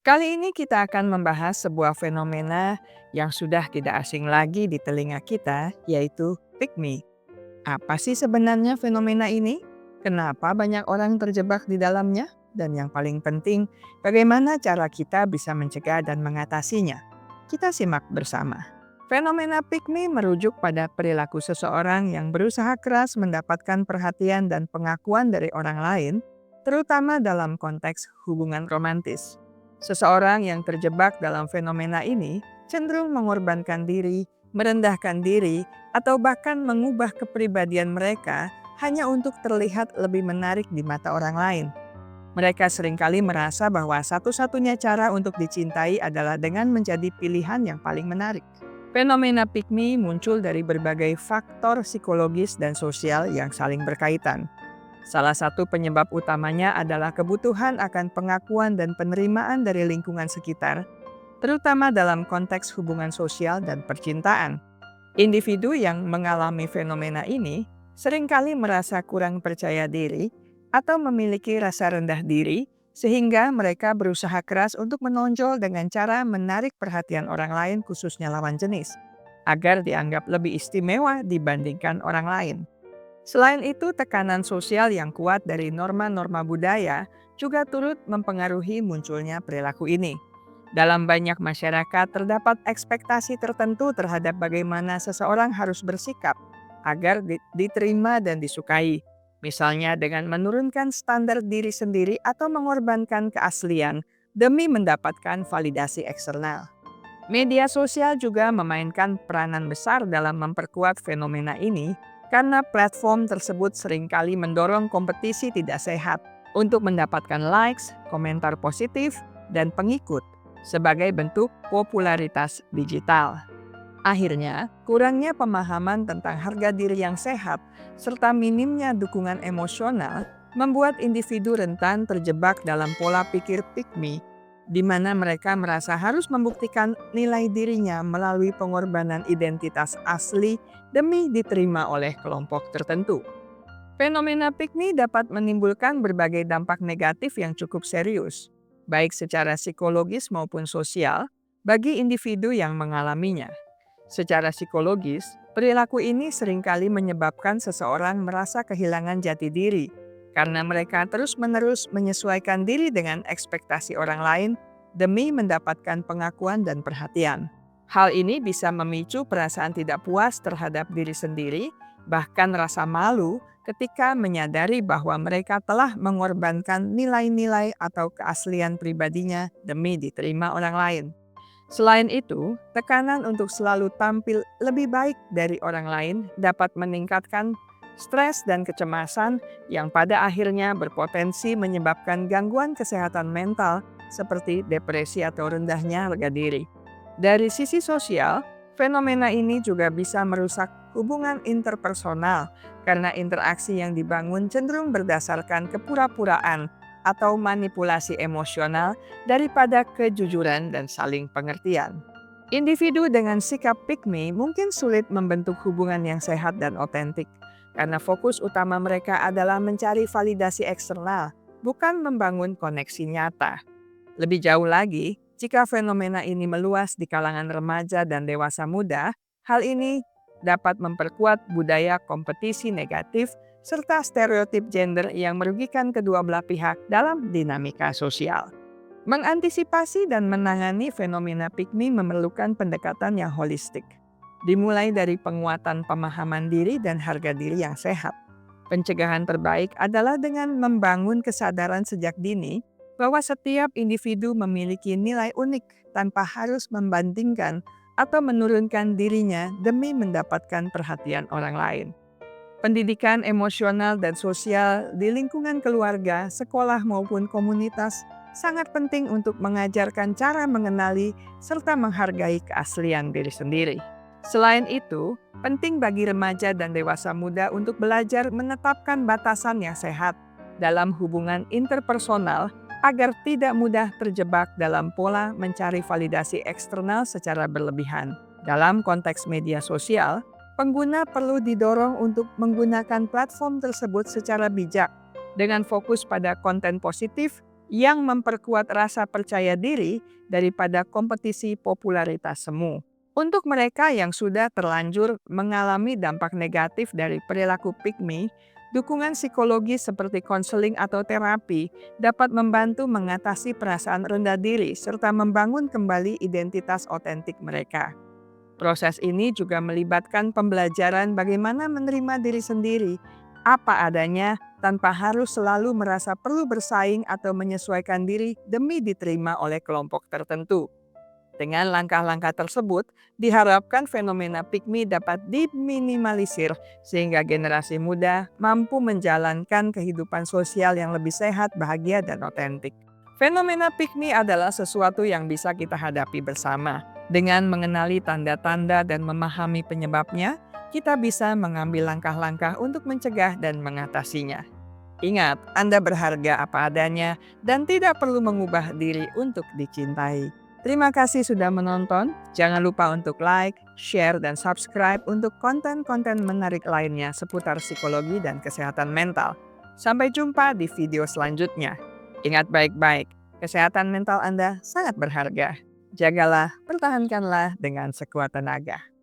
Kali ini kita akan membahas sebuah fenomena yang sudah tidak asing lagi di telinga kita, yaitu pick me. Apa sih sebenarnya fenomena ini? Kenapa banyak orang terjebak di dalamnya? Dan yang paling penting, bagaimana cara kita bisa mencegah dan mengatasinya? Kita simak bersama. Fenomena pick me merujuk pada perilaku seseorang yang berusaha keras mendapatkan perhatian dan pengakuan dari orang lain, terutama dalam konteks hubungan romantis. Seseorang yang terjebak dalam fenomena ini cenderung mengorbankan diri, merendahkan diri, atau bahkan mengubah kepribadian mereka hanya untuk terlihat lebih menarik di mata orang lain. Mereka seringkali merasa bahwa satu-satunya cara untuk dicintai adalah dengan menjadi pilihan yang paling menarik. Fenomena pick me muncul dari berbagai faktor psikologis dan sosial yang saling berkaitan. Salah satu penyebab utamanya adalah kebutuhan akan pengakuan dan penerimaan dari lingkungan sekitar, terutama dalam konteks hubungan sosial dan percintaan. Individu yang mengalami fenomena ini seringkali merasa kurang percaya diri atau memiliki rasa rendah diri, sehingga mereka berusaha keras untuk menonjol dengan cara menarik perhatian orang lain, khususnya lawan jenis, agar dianggap lebih istimewa dibandingkan orang lain. Selain itu, tekanan sosial yang kuat dari norma-norma budaya juga turut mempengaruhi munculnya perilaku ini. Dalam banyak masyarakat terdapat ekspektasi tertentu terhadap bagaimana seseorang harus bersikap agar diterima dan disukai. Misalnya dengan menurunkan standar diri sendiri atau mengorbankan keaslian demi mendapatkan validasi eksternal. Media sosial juga memainkan peranan besar dalam memperkuat fenomena ini karena platform tersebut seringkali mendorong kompetisi tidak sehat untuk mendapatkan likes, komentar positif, dan pengikut sebagai bentuk popularitas digital. Akhirnya, kurangnya pemahaman tentang harga diri yang sehat serta minimnya dukungan emosional membuat individu rentan terjebak dalam pola pikir pick me, di mana mereka merasa harus membuktikan nilai dirinya melalui pengorbanan identitas asli demi diterima oleh kelompok tertentu. Fenomena pick me dapat menimbulkan berbagai dampak negatif yang cukup serius, baik secara psikologis maupun sosial, bagi individu yang mengalaminya. Secara psikologis, perilaku ini seringkali menyebabkan seseorang merasa kehilangan jati diri karena mereka terus-menerus menyesuaikan diri dengan ekspektasi orang lain demi mendapatkan pengakuan dan perhatian. Hal ini bisa memicu perasaan tidak puas terhadap diri sendiri, bahkan rasa malu ketika menyadari bahwa mereka telah mengorbankan nilai-nilai atau keaslian pribadinya demi diterima orang lain. Selain itu, tekanan untuk selalu tampil lebih baik dari orang lain dapat meningkatkan stres dan kecemasan yang pada akhirnya berpotensi menyebabkan gangguan kesehatan mental seperti depresi atau rendahnya harga diri. Dari sisi sosial, fenomena ini juga bisa merusak hubungan interpersonal karena interaksi yang dibangun cenderung berdasarkan kepura-puraan atau manipulasi emosional daripada kejujuran dan saling pengertian. Individu dengan sikap pick me mungkin sulit membentuk hubungan yang sehat dan otentik karena fokus utama mereka adalah mencari validasi eksternal, bukan membangun koneksi nyata. Lebih jauh lagi, jika fenomena ini meluas di kalangan remaja dan dewasa muda, hal ini dapat memperkuat budaya kompetisi negatif serta stereotip gender yang merugikan kedua belah pihak dalam dinamika sosial. Mengantisipasi dan menangani fenomena pick me memerlukan pendekatan yang holistik, dimulai dari penguatan pemahaman diri dan harga diri yang sehat. Pencegahan terbaik adalah dengan membangun kesadaran sejak dini bahwa setiap individu memiliki nilai unik tanpa harus membandingkan atau menurunkan dirinya demi mendapatkan perhatian orang lain. Pendidikan emosional dan sosial di lingkungan keluarga, sekolah maupun komunitas sangat penting untuk mengajarkan cara mengenali serta menghargai keaslian diri sendiri. Selain itu, penting bagi remaja dan dewasa muda untuk belajar menetapkan batasan yang sehat dalam hubungan interpersonal agar tidak mudah terjebak dalam pola mencari validasi eksternal secara berlebihan. Dalam konteks media sosial, pengguna perlu didorong untuk menggunakan platform tersebut secara bijak dengan fokus pada konten positif yang memperkuat rasa percaya diri daripada kompetisi popularitas semu. Untuk mereka yang sudah terlanjur mengalami dampak negatif dari perilaku pick me, dukungan psikologi seperti konseling atau terapi dapat membantu mengatasi perasaan rendah diri serta membangun kembali identitas otentik mereka. Proses ini juga melibatkan pembelajaran bagaimana menerima diri sendiri, apa adanya, tanpa harus selalu merasa perlu bersaing atau menyesuaikan diri demi diterima oleh kelompok tertentu. Dengan langkah-langkah tersebut, diharapkan fenomena pick me dapat diminimalisir sehingga generasi muda mampu menjalankan kehidupan sosial yang lebih sehat, bahagia, dan otentik. Fenomena pick me adalah sesuatu yang bisa kita hadapi bersama. Dengan mengenali tanda-tanda dan memahami penyebabnya, kita bisa mengambil langkah-langkah untuk mencegah dan mengatasinya. Ingat, Anda berharga apa adanya dan tidak perlu mengubah diri untuk dicintai. Terima kasih sudah menonton. Jangan lupa untuk like, share, dan subscribe untuk konten-konten menarik lainnya seputar psikologi dan kesehatan mental. Sampai jumpa di video selanjutnya. Ingat baik-baik, kesehatan mental Anda sangat berharga. Jagalah, pertahankanlah dengan sekuat tenaga.